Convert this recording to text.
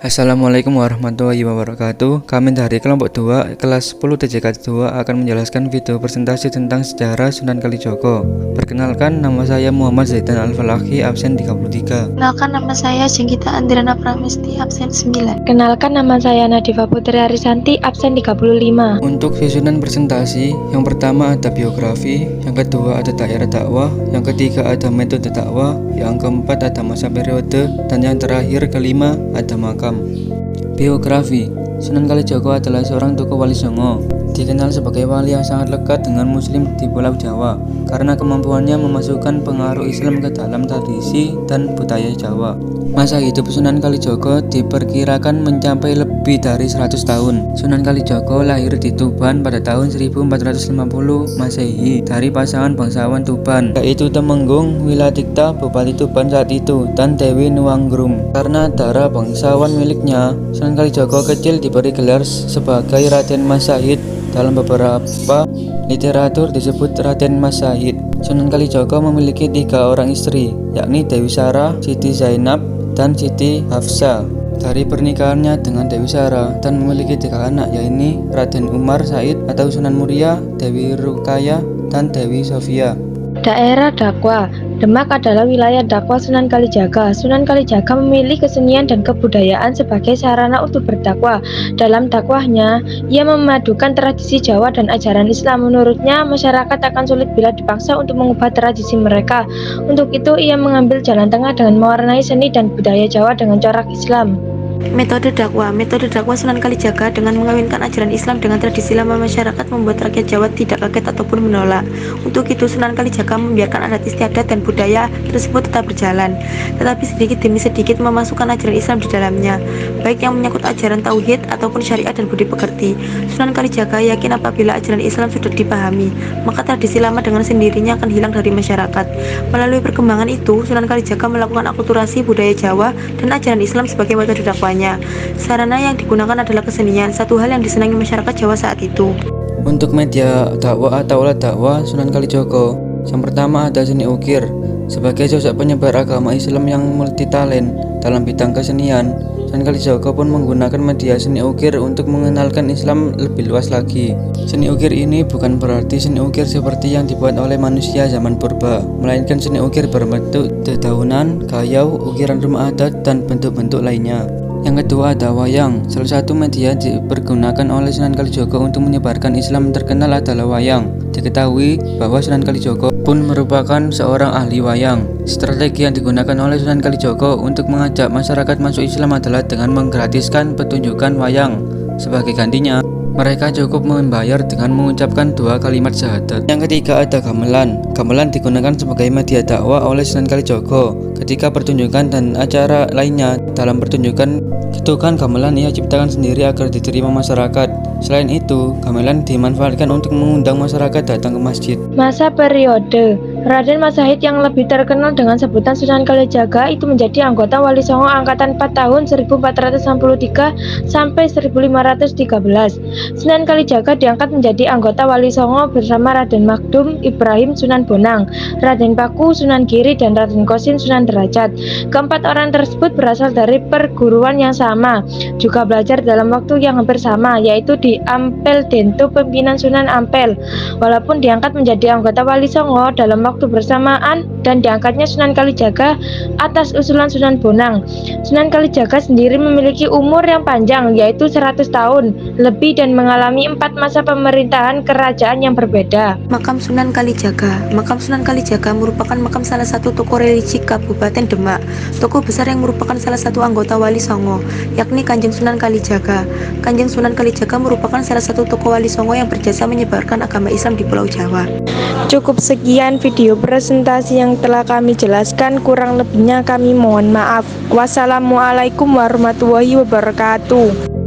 Assalamualaikum warahmatullahi wabarakatuh. Kami dari kelompok 2 kelas 10 TJK 2 akan menjelaskan video presentasi tentang sejarah Sunan Kalijogo. Perkenalkan, nama saya Muhammad Zaidan Al-Falahi, absen 33. Kenalkan, nama saya Jenggita Andirana Pramesti, absen 9. Kenalkan, nama saya Nadifa Putri Arisanti, absen 35. Untuk susunan presentasi, yang pertama ada biografi, yang kedua ada daerah dakwah, yang ketiga ada metode dakwah, yang keempat ada masa periode, dan yang terakhir kelima ada makam. Biografi. Sunan Kalijogo adalah seorang tokoh Wali Songo, dikenal sebagai wali yang sangat lekat dengan muslim di Pulau Jawa karena kemampuannya memasukkan pengaruh Islam ke dalam tradisi dan budaya Jawa. Masa hidup Sunan Kalijogo diperkirakan mencapai lebih dari 100 tahun. Sunan Kalijogo lahir di Tuban pada tahun 1450 Masehi dari pasangan bangsawan Tuban, yaitu Temenggung Wilatikta, Bupati Tuban saat itu, dan Dewi Nuwanggrum. Karena darah bangsawan miliknya, Sunan Kalijogo kecil diberi gelar sebagai Raden Mas Sahid. Dalam beberapa literatur disebut Raden Mas Sahid. Sunan Kalijogo memiliki 3 orang istri, yakni Dewi Sarah, Siti Zainab, dan Siti Hafsah. Dari pernikahannya dengan Dewi Sarah dan memiliki 3 anak, yaitu Raden Umar Said atau Sunan Muria, Dewi Rukaya, dan Dewi Sofia. Daerah dakwah. Demak adalah wilayah dakwah Sunan Kalijaga. Sunan Kalijaga memilih kesenian dan kebudayaan sebagai sarana untuk berdakwah. Dalam dakwahnya, ia memadukan tradisi Jawa dan ajaran Islam. Menurutnya, masyarakat akan sulit bila dipaksa untuk mengubah tradisi mereka. Untuk itu, ia mengambil jalan tengah dengan mewarnai seni dan budaya Jawa dengan corak Islam. Metode dakwah Sunan Kalijaga dengan mengawinkan ajaran Islam dengan tradisi lama masyarakat membuat rakyat Jawa tidak kaget ataupun menolak. Untuk itu, Sunan Kalijaga membiarkan adat istiadat dan budaya tersebut tetap berjalan, tetapi sedikit demi sedikit memasukkan ajaran Islam di dalamnya, baik yang menyangkut ajaran tauhid ataupun syariat dan budi pekerti. Sunan Kalijaga yakin apabila ajaran Islam sudah dipahami, maka tradisi lama dengan sendirinya akan hilang dari masyarakat. Melalui perkembangan itu, Sunan Kalijaga melakukan akulturasi budaya Jawa dan ajaran Islam sebagai metode dakwah. Sarana yang digunakan adalah kesenian, satu hal yang disenangi masyarakat Jawa saat itu. Untuk media dakwah atau alat dakwah Sunan Kalijogo, yang pertama ada seni ukir. Sebagai sosok penyebar agama Islam yang multitalen dalam bidang kesenian, Sunan Kalijogo pun menggunakan media seni ukir untuk mengenalkan Islam lebih luas lagi. Seni ukir ini bukan berarti seni ukir seperti yang dibuat oleh manusia zaman purba, melainkan seni ukir berbentuk dedaunan, kayau, ukiran rumah adat, dan bentuk-bentuk lainnya. Yang kedua ada wayang. Salah satu media dipergunakan oleh Sunan Kalijogo untuk menyebarkan Islam terkenal adalah wayang. Diketahui bahwa Sunan Kalijogo pun merupakan seorang ahli wayang. Strategi yang digunakan oleh Sunan Kalijogo untuk mengajak masyarakat masuk Islam adalah dengan menggratiskan pertunjukan wayang. Sebagai gantinya, mereka cukup membayar dengan mengucapkan 2 kalimat syahadat. Yang ketiga ada gamelan. Gamelan digunakan sebagai media dakwah oleh Sunan Kalijogo ketika pertunjukan dan acara lainnya. Dalam pertunjukan itu kan gamelan ia ciptakan sendiri agar diterima masyarakat. Selain itu, gamelan dimanfaatkan untuk mengundang masyarakat datang ke masjid. Masa periode. Raden Mas Sahid yang lebih terkenal dengan sebutan Sunan Kalijaga itu menjadi anggota Wali Songo angkatan 4 tahun 1463 sampai 1513. Sunan Kalijaga diangkat menjadi anggota Wali Songo bersama Raden Magdum Ibrahim Sunan Bonang, Raden Paku Sunan Giri, dan Raden Kosim Sunan Derajat. Keempat orang tersebut berasal dari perguruan yang sama, juga belajar dalam waktu yang hampir sama, yaitu di Ampel Dento pimpinan Sunan Ampel. Walaupun diangkat menjadi anggota Wali Songo dalam waktu bersamaan dan diangkatnya Sunan Kalijaga atas usulan Sunan Bonang. Sunan Kalijaga sendiri memiliki umur yang panjang, yaitu 100 tahun lebih, dan mengalami 4 masa pemerintahan kerajaan yang berbeda. Makam Sunan Kalijaga merupakan makam salah satu tokoh religi Kabupaten Demak, tokoh besar yang merupakan salah satu anggota Wali Songo, yakni Kanjeng Sunan Kalijaga. Kanjeng Sunan Kalijaga merupakan salah satu tokoh Wali Songo yang berjasa menyebarkan agama Islam di Pulau Jawa. Cukup sekian video presentasi yang telah kami jelaskan, kurang lebihnya kami mohon maaf. Wassalamualaikum warahmatullahi wabarakatuh.